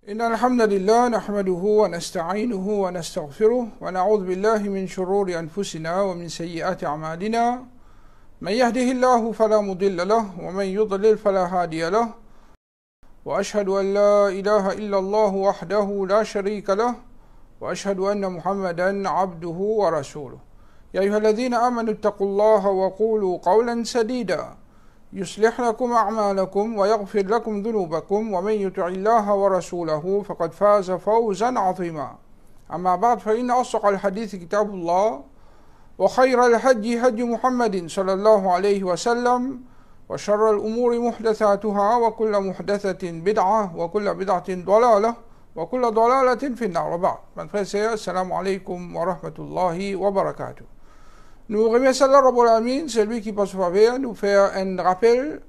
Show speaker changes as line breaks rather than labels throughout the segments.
إن الحمد لله نحمده ونستعينه ونستغفره ونعوذ بالله من شرور أنفسنا ومن سيئات أعمالنا من يهده الله فلا مضل له ومن يضلل فلا هادي له وأشهد أن لا إله إلا الله وحده لا شريك له وأشهد أن محمدا عبده ورسوله يا أيها الذين آمنوا اتقوا الله وقولوا قولا سديدا يصلح لكم أعمالكم ويغفر لكم ذنوبكم ومن يطع الله ورسوله فقد فاز فوزا عظيما أما بعد فإن أصدق الحديث كتاب الله وخير الهدي هدي محمد صلى الله عليه وسلم وشر الأمور محدثاتها وكل محدثة بدعة وكل بدعة ضلالة وكل ضلالة في النار. وبعد السلام عليكم ورحمة الله وبركاته. Nous remercions Allah Rabbul Alamin, c'est lui qui passe au faveur, nous faire un rappel,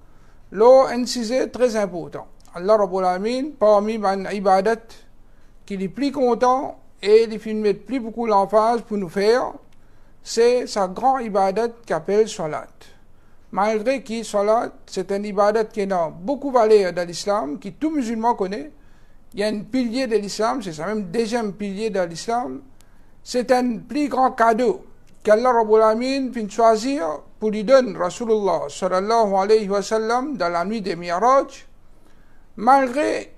un sujet très important. Allah Rabbul Alamin, parmi les ibadat, qui est plus content et il fait mettre plus beaucoup l'emphase pour nous faire, c'est sa grande ibadat qu'appelle Salat. Malgré que Salat, c'est un ibadat qui a beaucoup de valeur dans l'islam, que tout musulman connaît, il y a un pilier de l'islam, c'est ça même deuxième pilier de l'islam, c'est un plus grand cadeau qu'Allah Rabbul Alamin vient choisir pour lui donner Rasulullah sallallahu alayhi wa sallam dans la nuit des Mi'raj, malgré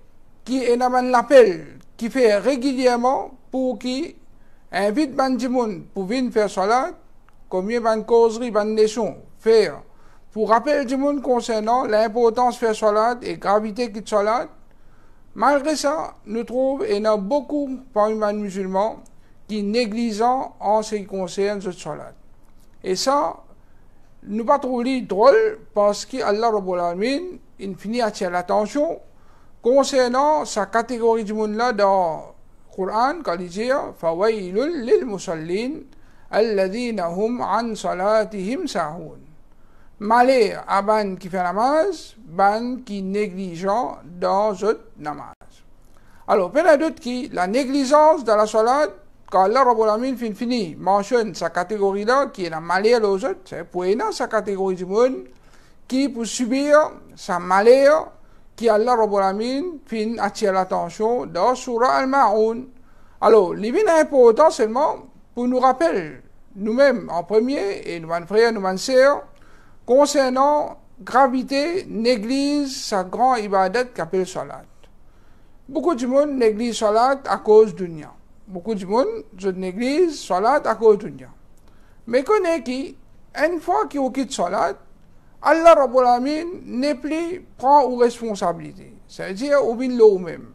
qu'il y a un appel qui fait régulièrement pour qu'il invite Bandimoun pour venir faire salat, combien de causeries, de leçons faire pour rappeler du monde concernant l'importance de faire salat et gravité de salat. Malgré ça, nous trouvons qu'il y a beaucoup parmi les musulmans qui négligent en ce qui concerne ce salat. Et ça, nous pas trouver drôle parce qu'Allah Rabbul Alamin, il finit à attirer l'attention concernant sa catégorie du monde là dans le Coran, quand il dit Fawailul lil musallin alladhina hum an salatihim sahun. Malheur à ban qui fait namaz, ban qui négligent dans cette namaz. Alors, peut y d'autres qui la négligence dans la salat, quand Allah Rabbul Alamin finit mentionne sa catégorie là, qui est la malheur aux autres, c'est pour sa catégorie du monde, qui pour subir sa malheur, qui Allah Rabbul Alamin fin attire l'attention dans Surah Al-Ma'un. Alors, l'ibn est important seulement pour nous rappeler, nous-mêmes en premier, et nous frères, nous sœurs, concernant gravité, néglige sa grande ibadat qu'appelle salat. Beaucoup de monde néglige salat à cause du dunya. Beaucoup de monde néglige salat à cause du dunya. Mais connaît qui, une fois qu'il quitte salat, Allah Rabbul Alamin n'est plus prend aux responsabilités. C'est-à-dire, au bin l'eau même.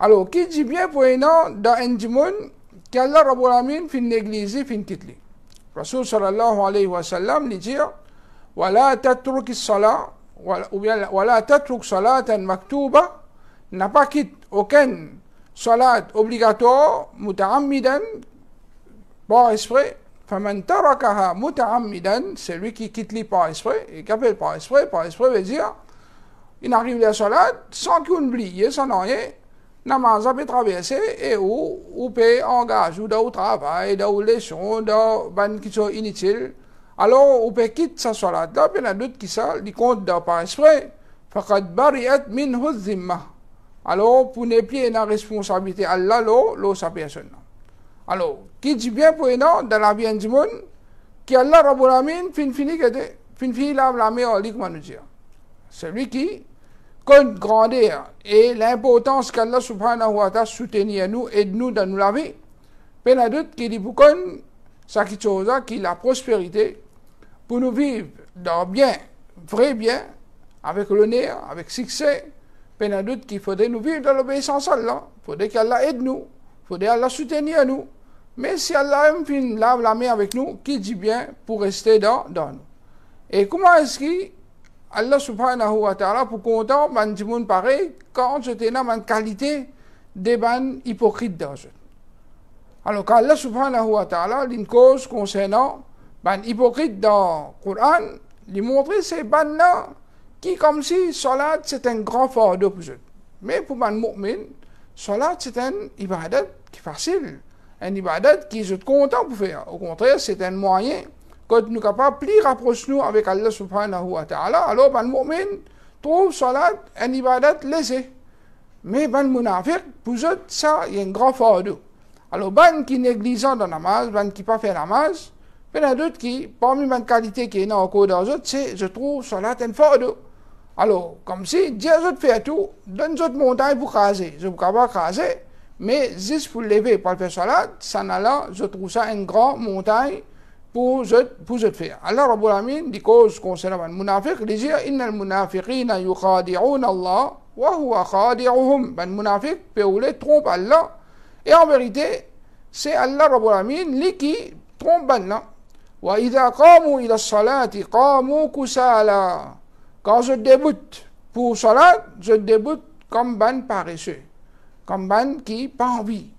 Alors, qui dit bien pour un an dans un monde qu'Allah Rabbul Alamin fin négliger, fin quitter. Rasul sallallahu alayhi wa sallam lui dit ولا تترك الصلاة ولا تترك صلاة مكتوبة n'a pas quitté aucune salat obligatoire متعمدا par esprit فمن تركها متعمدا c'est lui qui quitte les par esprit et qui appelle par esprit veut dire il arrive à la salat sans qu'il oublie sans rien namaz a peut traverser et ou peut engager ou dans le travail dans les leçons dans ban qui sont inutiles. Alors, on peut quitter sa salat là, puis il y a d'autres qui ça, ils comptent par esprit, faqad bari'at minhu dhimma. Alors, pour ne plus la responsabilité Allah, l'eau sa personne. Alors, qui dit bien pour nous, dans la vie du monde, qu'Allah Rabbul Alamin finit la meilleure ligue, nous dire. Celui qui compte grandir et l'importance qu'Allah subhanahu wa ta'ala soutenir nous, aide-nous dans nous la vie. Puis il y a d'autres qui disent pour qu'on ça qui chose qui la prospérité pour nous vivre dans bien, vrai bien, avec l'honneur, avec succès. Il y a d'autres qu'il faudrait nous vivre dans l'obéissance à Allah. Il faudrait qu'Allah aide nous. Il faudrait Allah soutenir nous. Mais si Allah lave la main avec nous, qui dit bien pour rester dans nous. Et comment est-ce qu'Allah subhanahu wa ta'ala pour content, man dit monde pareil, quand j'étais dans ma qualité des ban hypocrites dans eux. Alors, quand Allah subhanahu wa ta'ala, une cause concernant les hypocrites dans le Coran, lui montrer ces bannes-là, qui comme si salat c'est un grand fardeau pour eux. Mais pour les mu'min, salat c'est un ibadat qui est facile, un ibadat qui est content pour faire. Au contraire, c'est un moyen que nous sommes capables de plus rapprocher nous avec Allah subhanahu wa ta'ala. Alors, les mu'min trouvent salat un ibadat léger. Mais ban munafiq, pour eux, ça, il y a un grand fardeau. Alors, ban qui négligent dans la namaz, ban qui pas fait namaz, il y en a d'autres qui, parmi les qualités qui est dans le code des autres, c'est, je trouve, salat un fardeau. Alors, comme si, Dieu autres fait tout, donne autres montagnes pour craser. Je ne peux pas craser, mais juste pour lever, pour faire salat, ça n'a là, je trouve ça une grande montagne pour faire. Allah Rabbul Alamin, dit cause concernant le munafiq, il dit, inna al-munafiqina yukhadi'un Allah, wa huwa khadi'uhum. Le munafiq peut rouler, trompe Allah. Et en vérité, c'est Allah Rabbul Alamin, lui qui trompe Allah. Wa idha qamu ila salati qamu kusala. Quand je débute pour salat, je débute comme ban paresseux, comme ban qui pas envie.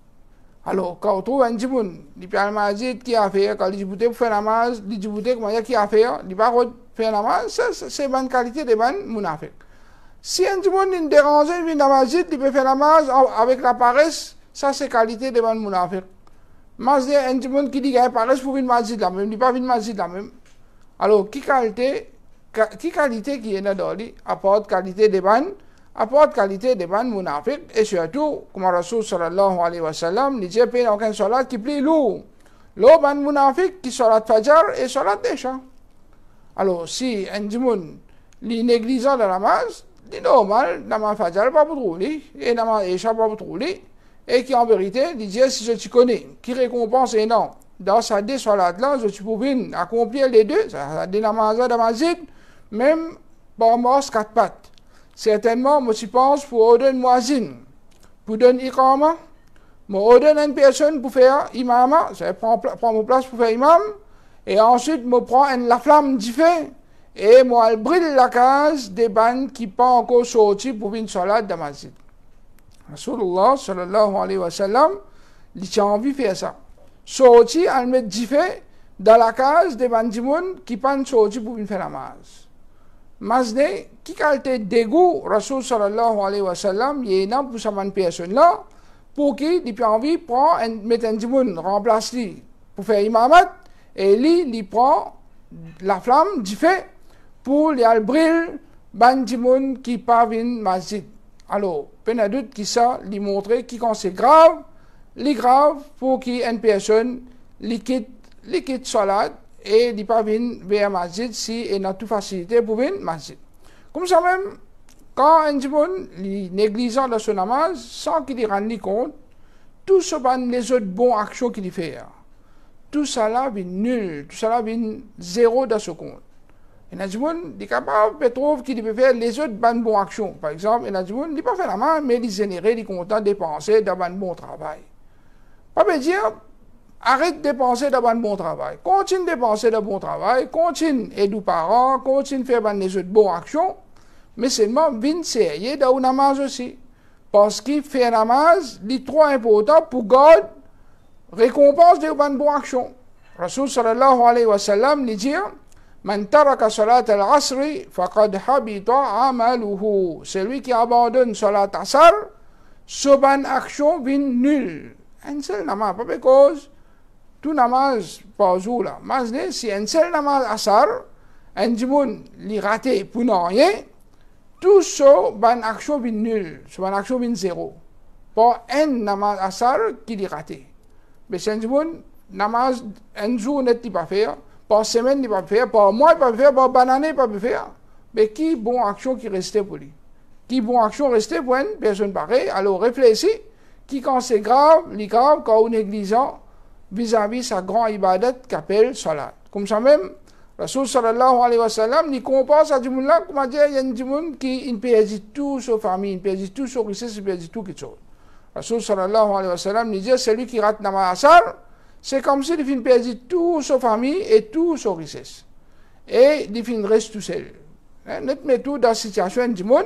Alors, quand on trouve un djiboun, il peut aller qui a fait, quand il djibouté pour faire namaz, il djibouté comment qui a fait, il va faire namaz, ça c'est bonne qualité de ban munafiq. Si un djiboun il dérange, il vient namaz, il peut faire namaz avec la paresse, ça c'est qualité de ban munafiq. Mais un djiboun qui dit qu'il y a paresse pour venir masjid là même, il pas venir masjid là même. Alors, qui qualité qui est là-dedans, apporte qualité de ban, apporte qualité de ban munafiq, et surtout, comme Rasul sallallahu alayhi wa sallam, il dit qu'il n'y a aucun salat qui plie lourd. L'eau ban munafiq qui salat fajar et salat desha. Alors, si un djimoun, il néglige la namaz, il est normal, namaz fajar pas pour rouler, et namaz desha pas pour rouler, et qui en vérité, il dit, si je te connais, qui récompense énorme, dans sa deux salat là, je suis pour venir accomplir les deux, ça des namaz de masjid, même par mort quatre pattes. Certainement, moi, je pense pour ordonner muazzin, pour donner iqama, moi, ordonne une personne pour faire imama, ça prend mon place pour faire imam, et ensuite, moi, prends la flamme du feu, et moi, elle brille la case des bandes qui pas encore sorti pour une salat de masjid. Rasulullah, sallallahu alayhi wa sallam, il a envie de faire ça. Sorti, elle met du feu dans la case des bandimouns qui pas sorti pour une faire namaz. Mazne, qui qualité dégoût, Rasul sallallahu alayhi wa sallam, il y a pour cette personne-là, pour qui, il a envie de prendre un djimoun, remplace lui pour faire imamat, et lui, il prend la flamme du feu pour les briller, ban djimoun qui pas vin masjid. Alors, peine doute qui ça, lui montrer qui quand c'est grave, les grave pour qu'une personne, lui quitte salat, et il pas venir vers masjid si il a toute facilité pour venir masjid. Comme ça même, quand un djimoun négligent de son namaz, sans qu'il y rende compte, tout ce les autres bonnes actions qu'il fait, tout ça là vient nul, tout ça là vient zéro dans ce compte. Et un djimoun, il est capable de trouver qu'il peut faire les autres bonnes actions. Par exemple, un djimoun, il n'est pas fait la main, mais il génère, il est content de dépenser dans un bon travail. Pas veut dire, arrête de dépenser dans un bon travail. Continue de dépenser dans un bon travail, continue d'aider les parents, continue de faire les autres bonnes actions, mais seulement viens sérieux dans le namaz aussi. Parce qu'il fait un namaz, il est trop important pour garder récompense de bonnes actions. Rasul sallallahu alayhi wa sallam dit, Man taraka salat al-asri, faqad habita amaluhu. Celui qui abandonne salat asar, ce bonne action vient nul. Un seul namaz, pas parce tout namaz pas jour là. Mais si un seul namaz asar, un djimoun li raté pour non rien, tout ce bonne action vient nul. Ce bonne action vient zéro. Pas un namaz asar qui li raté. Mais si un djimoun namaz un jour n'est pas faire, par semaine il pas faire, par mois il pas faire, par année il pas faire. Mais qui bon action qui restait pour lui? Qui bon action restait pour une personne pareille? Alors réfléchis. Qui quand c'est grave, quand on est négligent vis-à-vis sa grande ibadat qu'appelle salat. Comme ça même, Rasul sallallahu alayhi wa sallam, il compare à Djimoun là, comme dire, il y a un Djimoun qui perdit tout sa famille, il perdit tout sa richesse, il perdit tout quelque chose. Rasul sallallahu alayhi wa sallam, il dit, celui qui rate namaz asar, c'est comme s'il il perdit tout sa famille et tout sa richesse. Et il reste tout seul. Nous mettons dans la situation de Djimoun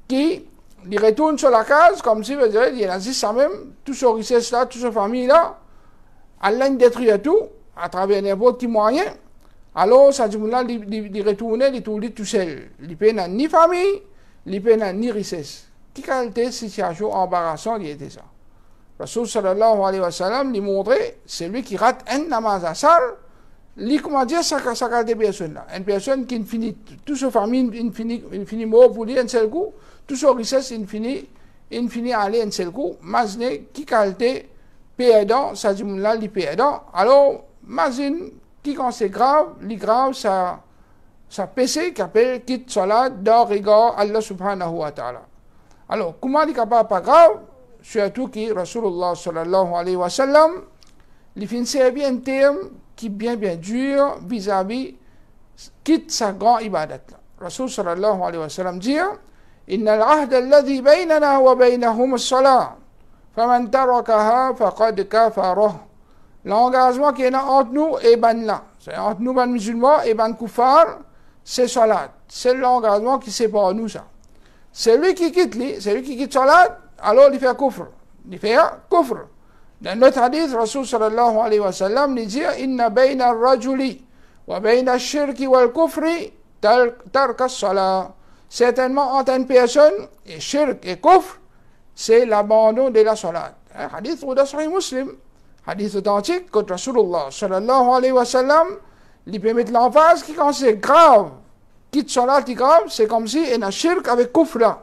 qui il retourne sur la case, comme si, il a dit ça même, toute sa richesse là, toute sa famille là, Allah détruit tout, à travers n'importe quel moyen. Alors, ça dit, là, il retourne, il tourne tout seul. Il n'a ni famille, il n'a ni richesse. Quelle situation embarrassante il était ça? Rasul sallallahu alayhi wa sallam, il montrait, celui qui rate un namaz asar, il comment dire ça qualité de personne là. Une personne qui finit, toute sa famille, il finit mort pour lui un seul coup, toute sa richesse, il finit il finit à aller un seul coup, mazne, qui qualité, pédant, ça dit là, li pédant. Alors, mazine, qui quand c'est grave, li grave, ça péché, qui appelle, quitte salat, dans regard Allah subhanahu wa ta'ala. Alors, comment il capable pas grave, surtout que Rasulullah sallallahu alayhi wa sallam, il finit servir un terme qui est bien dur vis-à-vis, quitte sa grande ibadat. Rasul sallallahu alayhi wa sallam dit, إن العهد الذي بيننا وبينهم الصلاة فمن تركها فقد كفره. L'engagement qui est entre nous et ben là, c'est entre nous ben musulmans et ben koufar, c'est salat. C'est l'engagement qui sépare nous ça. Celui qui quitte salat, alors il fait kufr. Il fait kufr. Dans notre hadith, Rasul sallallahu alayhi wa sallam il dit inna bayna ar-rajuli wa bayna ash-shirki wal kufri tarka as-salat. Certainement, entre une personne et shirk et kufr, c'est l'abandon de la salat. Hadith ou Sahih Muslim, hadith authentique, que Rasulullah sallallahu alayhi wa sallam, il peut mettre l'emphase qui quand c'est grave, quitte salat est grave, c'est comme si il y a shirk avec kufr là.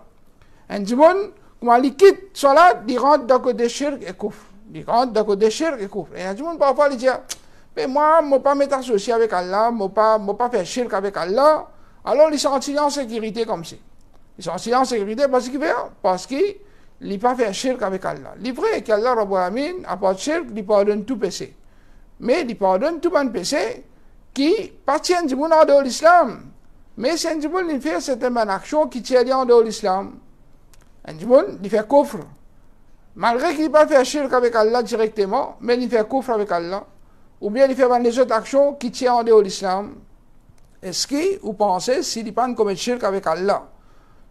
Un dimon, quand il quitte salat, il rentre dans le côté shirk et kufr. Il rentre dans le côté shirk et kufr. Et un dimon, parfois, il dit, mais moi, je ne vais pas m'être associé avec Allah, je ne vais pas faire shirk avec Allah. Alors, ils sont en sécurité comme ça. Ils sont en sécurité parce qu'ils n'ont pas fait shirk avec Allah. Il est vrai qu'Allah, Rabbul Alamin, à part shirk, il pardonne tout péché. Mais il pardonne tout bon péché qui appartient du monde en dehors de l'islam. Mais c'est un du monde qui fait certaines actions qui tiennent en dehors de l'islam. Un du monde, il fait kufr. Malgré qu'il n'a pas fait shirk avec Allah directement, mais il fait kufr avec Allah. Ou bien il fait les autres actions qui tiennent en dehors de l'islam. Est-ce que vous pensez, s'il n'est pas commettre shirk avec Allah,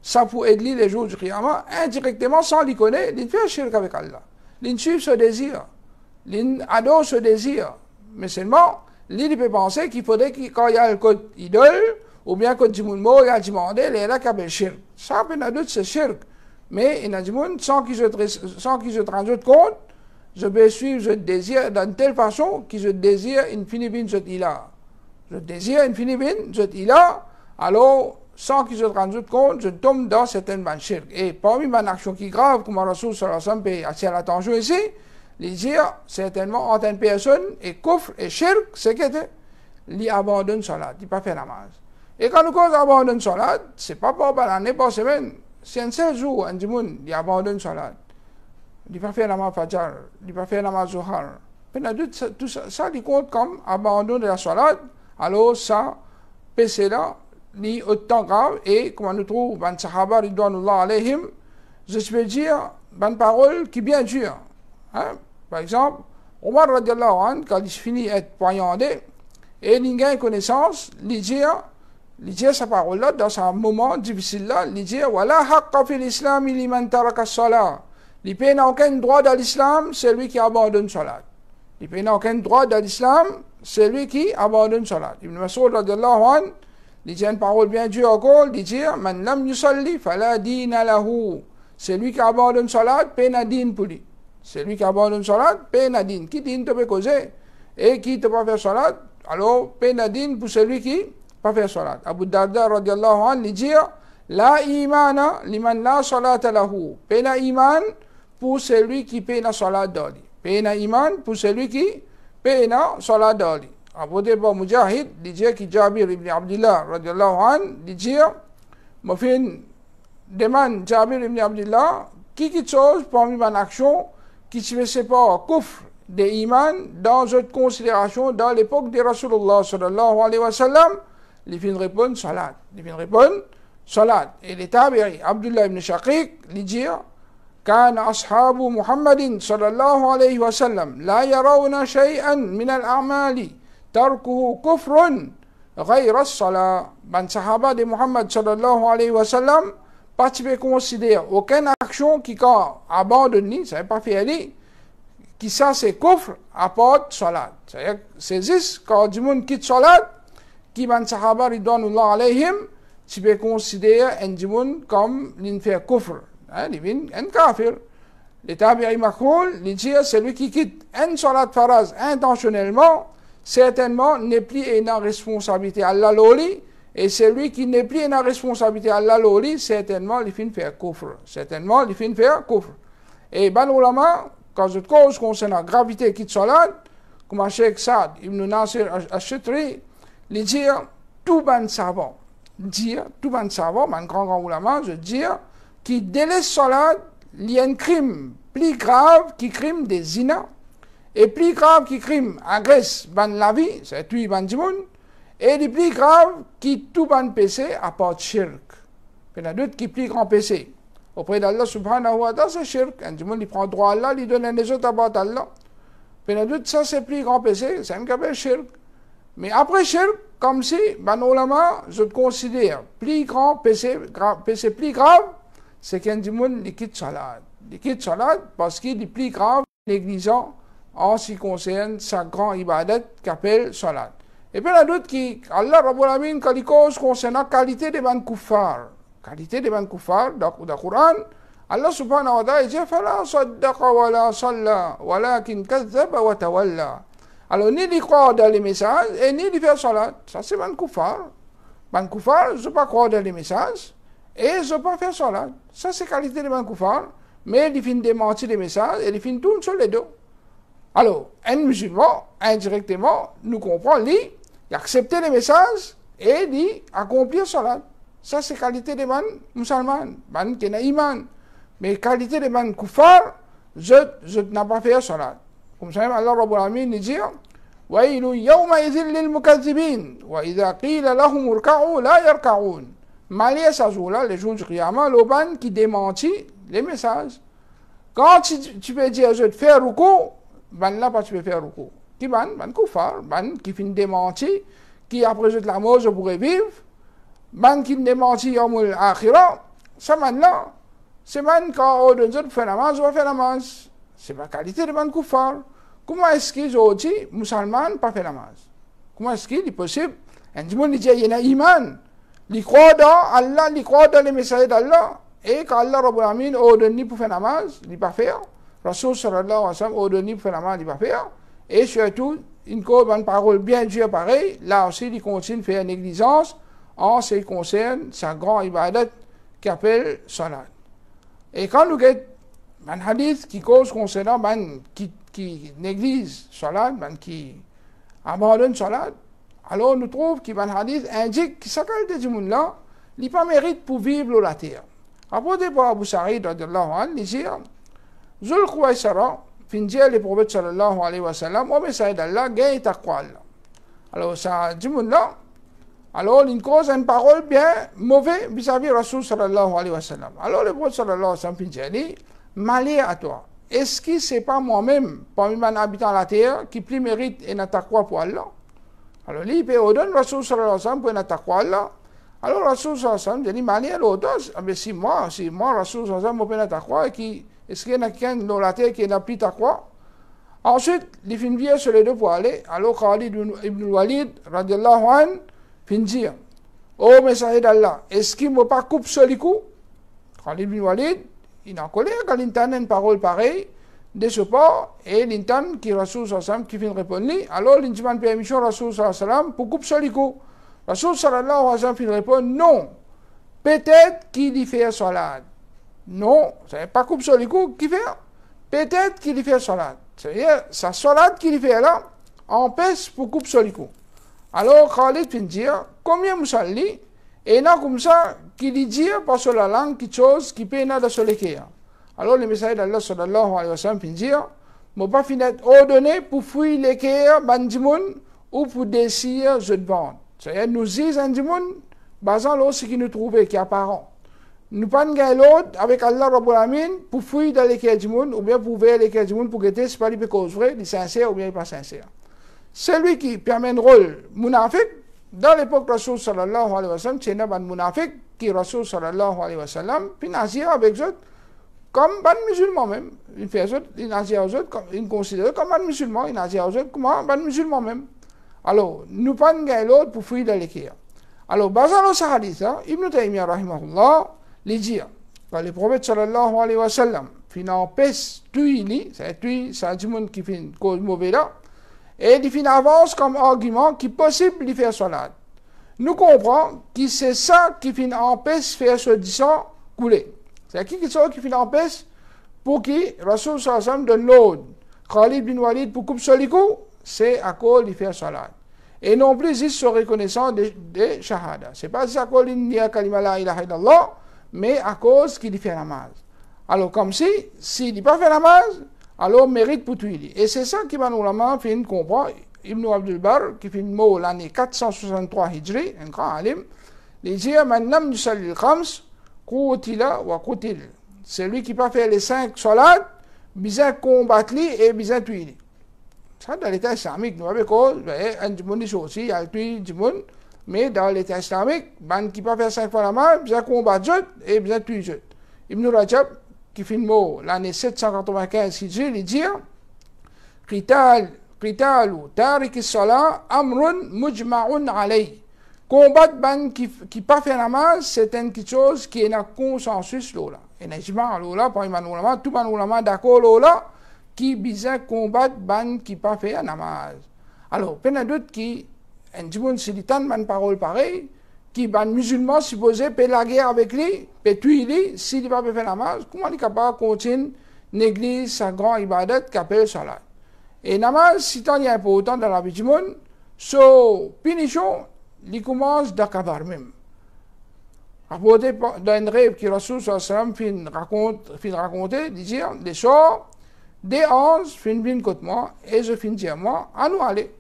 ça peut aider les jours du Qiyamah, indirectement, sans l'y connaître, il fait shirk avec Allah. Il suit ce désir, il adore ce désir. Mais seulement, il peut penser qu'il faudrait que quand il y a le code idole, ou bien code du monde, il a demandé, il est là qui appelle shirk. Ça, il y a d'autres, c'est shirk. Mais il y a du monde, sans qu'il se transmette compte, je vais suivre ce désir d'une telle façon que je désire une finie bin ce ilah. Je désire une finie bin ce ilah, alors, sans qu'il se rende compte, je tombe dans certaines shirk. Et parmi mes actions qui grave, comme Rasul sallallahu alayhi wa sallam paye assez l'attention ici, il dit certainement entre une personne et kufr et shirk, c'est qu'il abandonne salat, il ne pas fait namaz. Et quand nous abandonne salat, ce n'est pas par l'année, par semaine, c'est un seul jour, un dimoun, il abandonne salat. Il ne pas fait namaz fajr, il ne pas fait namaz zuhar. Tout ça, il compte comme abandon de la salat, alors ça, péché là, ni autant grave, et comme on nous trouve, ban sahaba ridwanullah alayhim, je peux dire, ban parole qui est bien dure. Hein? Par exemple, Omar radiallahu anhu, quand il finit d'être poignardé, et il gagne connaissance, il dit sa parole là, dans un moment difficile là, il dit, Wala haqqa fil islam liman taraka salat. Il n'a aucun droit dans l'islam, c'est lui qui abandonne salat. Il n'a aucun droit dans l'islam, c'est lui qui abandonne salat. Ibn Mas'ud radiallahu anhu, il dit une parole bien dure encore, il dit Man lam yusalli fala dina lahu. C'est lui qui abandonne salat, pena din pour lui. C'est lui qui abandonne salat, pena din. Qui din te peut causer et qui te peut faire salat, alors pena din pour celui qui peut faire salat. Abu Darda radiallahu anhu, il dit La imana liman la salata lahu. Pena iman pour celui qui pena salat d'oli. Pena iman pour celui qui pena salat d'oli. Abu Deba Mujahid, il dit que Jabir ibn Abdullah, radiallahu anhu, il dit, ma fin demande Jabir ibn Abdullah, qui quelque chose parmi mon action qui se sépare kufr de iman dans cette considération dans l'époque de Rasulullah sallallahu alayhi wa sallam, il fin répondre salat. Il fin répondre salat. Et les tabi'i, Abdullah ibn Shaqiq, il dit, كان أصحاب محمد صلى الله عليه وسلم لا يرون شيئا من الأعمال تركه كفر غير الصلاة. Ben sahaba de Muhammad sallallahu alayhi wa sallam, pas tu peux considérer aucune action qui quand abandonne, ça n'est pas fait aller, qui ça c'est kufr, apporte salat. C'est-à-dire, c'est juste quand du monde quitte salat, qui ben sahaba ridwanullah alayhim, tu peux considérer un du monde comme l'in fait kufr. Il vient un kafir. Les tabi'i makhoul, il dit, celui qui quitte un salat faraz intentionnellement, certainement n'est plus une responsabilité Allah loli, et celui qui n'est plus dans la responsabilité Allah l'oli, certainement il finit faire kufr. Certainement il finit faire kufr. Et ban ulama, quand je cause concernant la gravité qui salat, comme Cheikh Saad ibn Nasir al-Shitri, il dit tout ban savant, ban grand ulama, je dis, qui délaisse salat, il y a un crime plus grave qui crime des zina, et plus grave qui crime agresse ban la vie, c'est tuer ban dimoun, et le plus grave qui tout ban péché apporte shirk. Il y en a d'autres qui plus grand péché. Auprès d'Allah subhanahu wa ta'ala, c'est shirk. Un dimoun, il prend droit à Allah, il donne les autres à Allah. Il y en a d'autres, ça c'est plus grand péché, c'est un qu'appelle shirk. Mais après shirk, comme si, ban ulama, je considère plus grand péché plus grave, c'est qu'un dimoun, il quitte salat. Il quitte salat parce qu'il est plus grave, négligent, en ce qui concerne sa grande ibadat qu'appelle salat. Et puis il y en a d'autres qui, Allah Rabbul Alamin, quand il cause concernant la qualité des ban kuffar, dans le Coran, Allah subhanahu wa ta'ala dit فَلَا صَدَّقَ وَلَا صَلَّى وَلَكِنْ كَذَّبَ وَتَوَلَّى. Alors ni il croit dans les messages et ni il fait salat. Ça c'est ban kuffar. Ban kuffar, je ne pas croire dans les messages et je ne pas faire salat. Ça c'est qualité de ban kuffar, mais il finit démentir les messages et il finit tout sur les deux. Alors, un musulman, indirectement, nous comprend, lui, il accepte les messages et il accomplit salat. Ça, c'est qualité de man musulman, man qui n'a iman. Mais qualité de man kuffar, je n'ai pas fait salat. Comme ça, Allah Rabbul Alamin dit وَإِلُ يَوْمَئِذٍ لِلْمُكَذِّبِينَ وَإِذَا قِيلَ لَهُمُ ارْكَعُوا لَا يَرْكَعُونَ. Malheur ce jour-là, les jours du Qiyamah, l'auban qui démentit les messages. Quand tu peux dire je vais faire rukou, ban là pas tu peux faire rukou. Qui ban kuffar, ban qui finit démenti, qui après je la mort je pourrais vivre, ban qui démenti yawmul akhirah, ça man là, c'est man quand on donne je faire namaz, on va faire namaz. C'est pas qualité de ban kuffar. Comment est-ce qu'ils ont dit musulman pas faire namaz? Comment est-ce qu'il est possible? Un dimanche il dit il y a iman, il croit dans Allah, il croit dans les messages d'Allah, et quand Allah Rabbul Alamin ordonne pour faire namaz, il pas faire. Rasul sallallahu alayhi wa sallam ordonne pour faire namaz, il pas faire. Et surtout, une parole bien dure pareil, là aussi il continue de faire négligence en ce qui concerne sa grande ibadat qui appelle salat. Et quand nous avons un hadith qui cause concernant man qui néglige salat, man qui abandonne salat, alors nous trouvons que un hadith indique que sa qualité du monde là, il n'a pas mérite pour vivre sur la terre. Rapporté par Abu Sa'id radiyallahu anhu, il dit Zul Khuwaisara, finir le prophète sallallahu alayhi wa sallam, au message d'Allah, gagne taqwa Allah. Alors ça du monde là, alors il cause une parole bien mauvaise vis-à-vis Rasul sallallahu alayhi wa sallam. Alors le prophète sallallahu alayhi wa sallam finir dit malheur à toi. Est-ce que c'est pas moi-même, parmi les habitants de la terre, qui plus mérite une taqwa pour Allah? Alors lui, il peut ordonner Rasul sallallahu alayhi wa sallam pour une taqwa Allah. Alors Rasul sallallahu alayhi wa sallam dit malheur l'autre, mais si moi Rasul sallallahu alayhi wa sallam pour une taqwa, est-ce qu'il y en a quelqu'un dans la terre qui n'a plus taqwa? Ensuite, il finit bien sur les deux pour aller. Alors Khalid ibn Walid, radiallahu anhu, finit dire, oh messager d'Allah, est-ce qu'il ne m'a pas coupé sur les coups? Khalid ibn Walid, il est en colère quand il entend une parole pareille, de ce pas, et il entend que Rasul sallallahu alayhi wa sallam qui finit répondre, alors il demande permission Rasul sallallahu alayhi wa sallam pour couper sur les coups. Rasul sallallahu alayhi wa sallam finit répondre, non, peut-être qu'il y fait salat. Non, ça n'est pas coupe sur les coups qui fait. Peut-être qu'il y fait salat. C'est-à-dire, sa salat qu'il fait là, empêche pour couper sur les coups. Alors, Khalid finit dire, combien musalli, et là, comme ça, qu'il dit, par sur la langue, quelque chose qui peut être sur les cœurs. Alors, le messager d'Allah sallallahu alayhi wa sallam finit dire, ne pas finir ordonné pour fuir les cœurs, bandimoun, ou pour décider, je te vende. C'est-à-dire, nous disons, bandimoun, basant là, ce qui nous trouvait, qui est apparent. Nous ne pouvons pas l'autre avec Allah Rabbul Alamin pour fuir dans les cœurs du monde ou bien pour ouvrir les cœurs du monde pour guetter si pas les causes vraies, les sincères ou bien les pas sincères. Celui qui permet un rôle munafik, dans l'époque Rasul sallallahu alayhi wa sallam, c'est un munafik qui Rasul sallallahu alayhi wa sallam, puis nazir avec eux comme un musulman même. Il fait eux, il nazir aux autres, il considère comme un musulman, il nazir aux autres comme un musulman même. Alors, nous ne pouvons pas l'autre pour fuir dans les cœurs. Alors, basant sur ce hadith, Ibn Taymiyyah rahimahullah, les dire, quand le prophète sallallahu alayhi wa sallam fin empêche tuer, c'est du monde qui fait une cause mauvaise là, et il fin avance comme argument qui est possible de faire salat. nous comprenons que c'est ça qui finit empêche faire ce disant couler. C'est qui finit empêche pour qui Rasul sallam donne l'ordre. Khalid bin Walid pour couper sur c'est à cause de faire salat. Et non plus juste se reconnaissant de shahada. C'est pas à cause il n'y a kalima la ilaha illallah, mais à cause qu'il fait namaz. Alors comme s'il n'a pas fait namaz, alors mérite pour tuer. Et c'est ça qui va nous fin comprendre. Ibn Abdul Bar, qui fait une mot l'année 463 Hijri, un grand alim, il dit Man lam yusalli al-khams, qutila wa qutil. C'est lui qui peut faire les 5 salats, bien combattre et bien tuer. Ça, dans l'État islamique, nous avons un djimoun aussi, il y a le djimoun, mais dans l'État islamique, ban qui peut faire 5 fois la main, bien combattre et bien tuer. Ibn Rajab, qui fait une mot l'année 795 Hijri, il dit Qitalu tariki salat amrun mujma'un alay. Combattre ban qui pas fait namaz, c'est une chose qui est un consensus là. Et najma là, par iman ulama, tout ban ulama d'accord là, qui bizarre combattre ban qui pas fait namaz. Alors, peine d'autres qui un djimoun silitan man parole pareil, qui ban musulman supposé peut la guerre avec lui, peut tuer lui, s'il n'a pas fait namaz, comment il est capable de continuer négliger sa grande ibadat qu'appelle salat. Et namaz, si tant y a important dans la vie du monde, so punition, il commence d'acabar même. Rapporté d'un rêve qui Rasul sallam fin raconter, il dit, des sorts, des 11, fin vin contre moi, et je fin dire moi, à nous aller.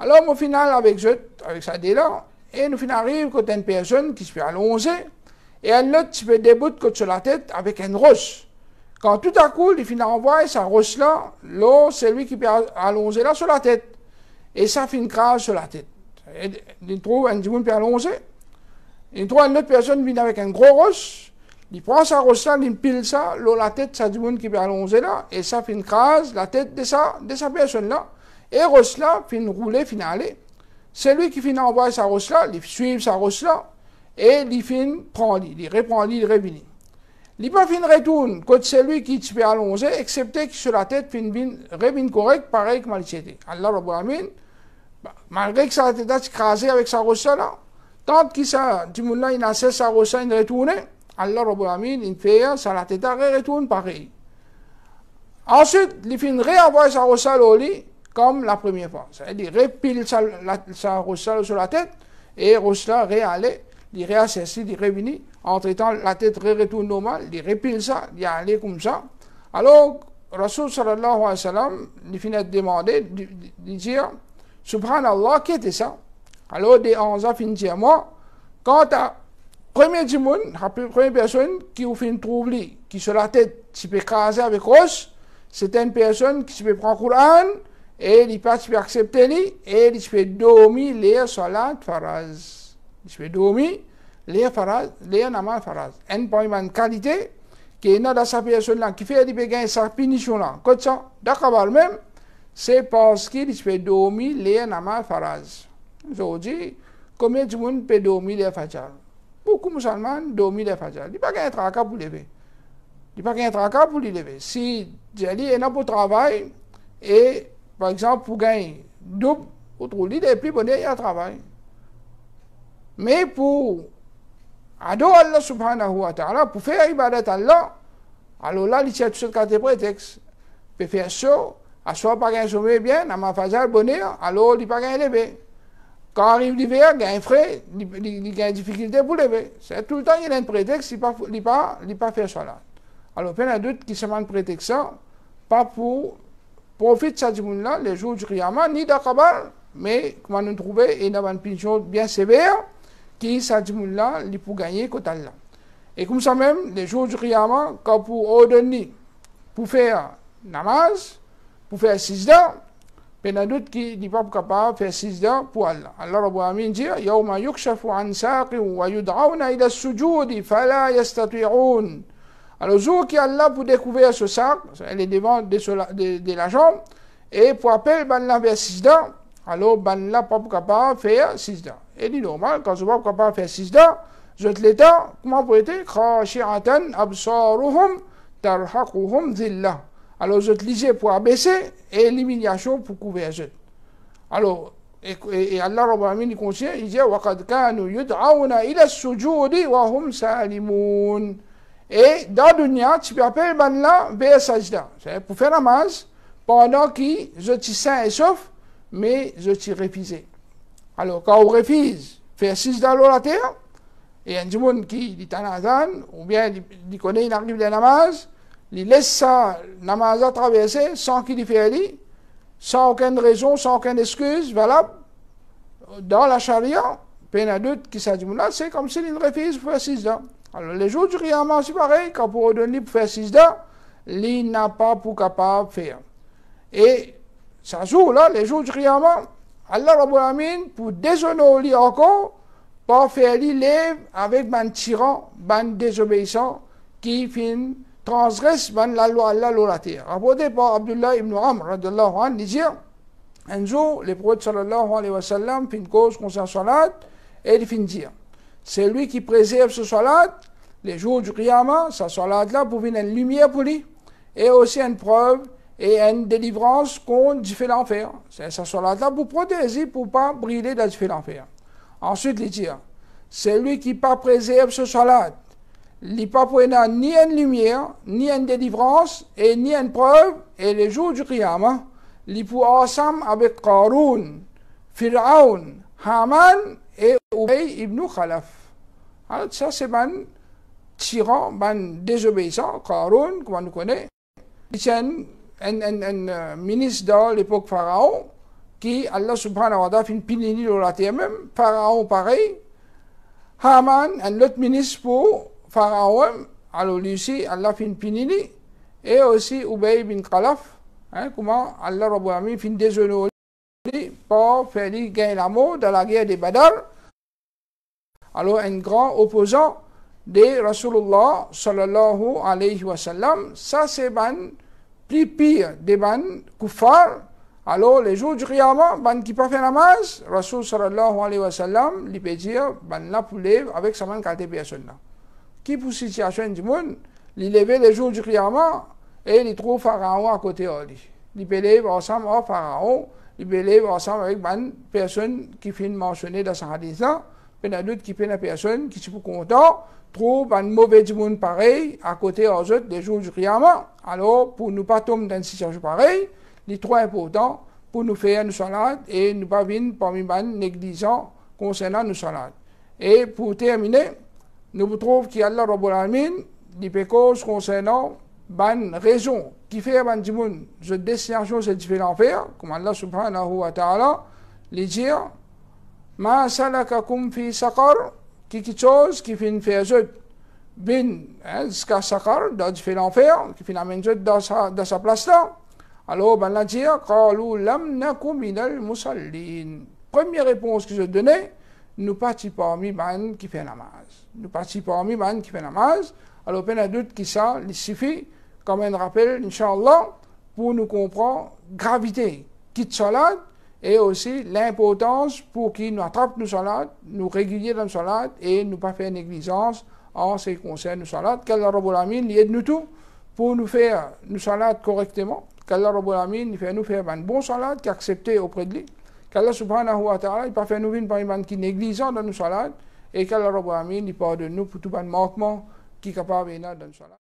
Alors, au final, avec ça là, et nous fin arrive contre une personne qui se fait allonger, et un autre qui se fait déboute contre sur la tête avec une roche. Quand tout à coup, il finit envoyer sa roche là, l'eau, c'est lui qui peut allonger là sur la tête. Et ça fait une crasse sur la tête. Il trouve un djimoun peut allonger. Il trouve une autre personne qui vient avec un gros roche. Il prend sa roche là, il pile ça, l'eau, la tête, ça djimoun qui peut allonger là. Et ça fait une crasse, la tête de sa personne là. Et roche là, fin rouler, fin aller. C'est lui qui finit envoyer sa roche là, il suit sa roche là. Et il finit prendre, il reprend, il revient. Il pas fin retourne quand c'est lui qui se fait allonger, excepté que sur la tête fin revient correct, pareil que Malichete. Allah Rabbul Alamin, malgré que sa tête a écrasé avec sa roche là, tant que ça, du monde là, il a cessé sa roche, il retourne, Allah Rabbul Alamin, il fait, ça la tête retourne pareil. Ensuite, il fin réenvoyer sa roche au lit, comme la première fois. C'est-à-dire, il repile sa roche sur la tête, et roche là réaller. Il réassesse, il revient, entre-temps, la tête retourne normale, il répile ça, il allait comme ça. Alors, Rasul sallallahu alayhi wa sallam, il finit de demander, de dire, Subhanallah, qui était ça? Alors, des 11 ans, finit dire, moi, quand la première personne qui vous fait une trouble, qui sur la tête, qui peut craser avec roche, c'est une personne qui peut prendre le Coran, et il peut accepter, et il peut dormir les salat faraz. Je vais dormir, les namaz faraz. Un point de qualité, qui est dans sa personne là, qui fait des sa punition là. Comme ça, d'accord même, c'est parce qu'il fait dormir les namaz faraz. Aujourd'hui, combien de monde peut dormir les fajr? Beaucoup de musulmans dorment les fajr. Il n'y a pas qu'un tracas pour lever. Il n'y a pas qu'un tracas pour les lever. Si Djali est là pour travail, et par exemple, pour gagner double, ou trop, il est plus bon, il y a travail. Mais pour adorer Allah subhanahu wa ta'ala, pour faire ibadat Allah, alors là, il y a tout ce qui est prétexte. Pour faire ça, à soit pas gagner sommeil bien, à ma fazer bonheur, alors il n'y a pas gagner lever. Quand arrive l'hiver, il y a un frais, il y a une difficulté pour lever. C'est tout le temps, il y a un prétexte, il n'y a pas faire ça là. Alors, il y a d'autres qui se mandent prétexte ça, pas pour profiter de ça du monde là, les jours du Qiyamah, ni d'Akabar, mais comment nous trouver, il y a une punition bien sévère, qui ça du monde là, il peut gagner côté Allah. Et comme ça même, les jours du Qiyamah, quand pour ordonner, pour faire namaz, pour faire sijda, il y a d'autres qui ne sont pas capables de faire sijda pour Allah. Allah Rabbul Alamin dit Yawma yukshafu an saqin wa yud'auna ila as-sujudi fala yastati'un. Alors, jour qui Allah pour découvrir ce sac, elle est devant de la jambe, et pour appeler ban la vers sijda, alors ban la pas capable de faire sijda. Et dit normal, quand je ne suis pas capable de faire sijda, je te l'état, comment pour être khashi'atan absaruhum tarhaquhum dhillah. Alors, je te lisais pour abaisser et l'humiliation pour couvrir. Alors, et Allah Rabbul Alamin il continue, il dit وَقَدْ كَانُوا يُدْعَوْنَ إِلَى السُّجُودِ وَهُمْ سَالِمُونَ. Et dans le dunya, tu peux appeler là vers sajda. C'est pour faire namaz pendant que je suis sain et sauf, mais je suis refusé. Alors, quand on refuse faire sajda à la terre, et un monde qui dit un azan, ou bien il connaît une arrive de namaz, il laisse sa namaz à traverser sans qu'il y fasse, sans aucune raison, sans aucune excuse valable. Dans la charia, peine doute qui s'est dit, c'est comme s'il refuse pour faire sajda. Alors, les jours du Qiyamah, c'est pareil, quand pour donner pour faire sajda, il n'a pas pour capable de faire. Et, ce jour-là, les jours du Qiyamah, Allah Rabbul Alamin, pour déshonorer encore, pas faire l'élève avec un tyran, un désobéissant, qui fin transgresse la loi Allah la terre. Rapporté par Abdullah ibn Amr, radiyallahu anhu, il dit, un jour, le prophète sallallahu alayhi wa sallam, fin cause concernant salat, et il fin dire, c'est lui qui préserve ce salat, les jours du Qiyamah, sa salat-là, pour venir une lumière pour lui, et aussi une preuve et une délivrance contre du feu l'enfer. C'est sa salat-là pour protéger, pour ne pas brûler dans du feu l'enfer. Ensuite, il dit, c'est lui qui pas préserve ce salat, il n'y a pas pour ni une lumière, ni une délivrance, et ni une preuve, et les jours du Qiyamah, il peut ensemble avec Qarun, Fir'aun, Haman, et Ubay ibn Khalaf. Alors, ça, c'est un tyran, un désobéissant, Qarun, comme on le connaît. C'est un ministre de l'époque Pharaon, qui, Allah subhanahu wa ta'ala, fait une pinini de la terre même, Pharaon pareil. Haman, un autre ministre pour Pharaon, alors lui aussi, Allah fait une pinini. Et aussi Ubay ibn Khalaf, comment Allah Rabbul Alamin fait une déshonorée pour faire gagner la mort dans la guerre des Badr. Alors, un grand opposant de Rasulullah sallallahu alayhi wa sallam, ça c'est ban plus pire des ban kuffar. Alors, les jours du Qiyamah, ban qui pas fait namaz, Rasul sallallahu alayhi wa sallam, il peut dire, ban la pour lever avec sa main qualité personne là. Qui pour situation du monde, il lève les jours du Qiyamah et il trouve Pharaon à côté de lui. Il peut lever ensemble avec Pharaon, il peut lever ensemble avec ban personne qui finit mentionné dans ce hadith là. Il y a d'autres qui la personne qui sont contents, trouvent un mauvais du monde pareil à côté aux autres des jours du Qiyamah. Alors, pour ne pas tomber dans une situation pareille, il est trop important pour nous faire une salade et ne pas venir parmi les négligents concernant nos salades. Et pour terminer, nous trouvons qu'Allah Rabbul Alamin, les pécos concernant les raisons qui fait que du monde, cette destination, c'est différent faire, comme Allah subhanahu wa ta'ala, les dire, Ma salakakum fi saqar, quelque chose qui fait une faire jusqu'à saqar, dans l'enfer, qui fait amener dans sa place là. Alors, ben là, dire, qalu lam nakum minal musallin. Première réponse que je donnais, nous partons parmi les qui fait namaz. Nous partons parmi les qui fait namaz. Alors, il y a d'autres qui ça, il suffit, comme un rappel, Inch'Allah, pour nous comprendre gravité, quitte salat, et aussi l'importance pour qu'ils nous attrapent nos salades, nous régulier dans nos salades et ne pas faire négligence en ce qui concerne nos salades. Qu'Allah Rabbul Alamin aide nous tout pour nous faire nos salades correctement. Qu'Allah Rabbul Alamin fait nous faire une bonne salade qui est acceptée auprès de lui. Qu'Allah subhanahu wa ta'ala il pas faire nous venir par une qui négligent dans nos salades et qu'Allah Rabbul Alamin il pardonne nous pour tout un manquement qui est capable de dans nos salades.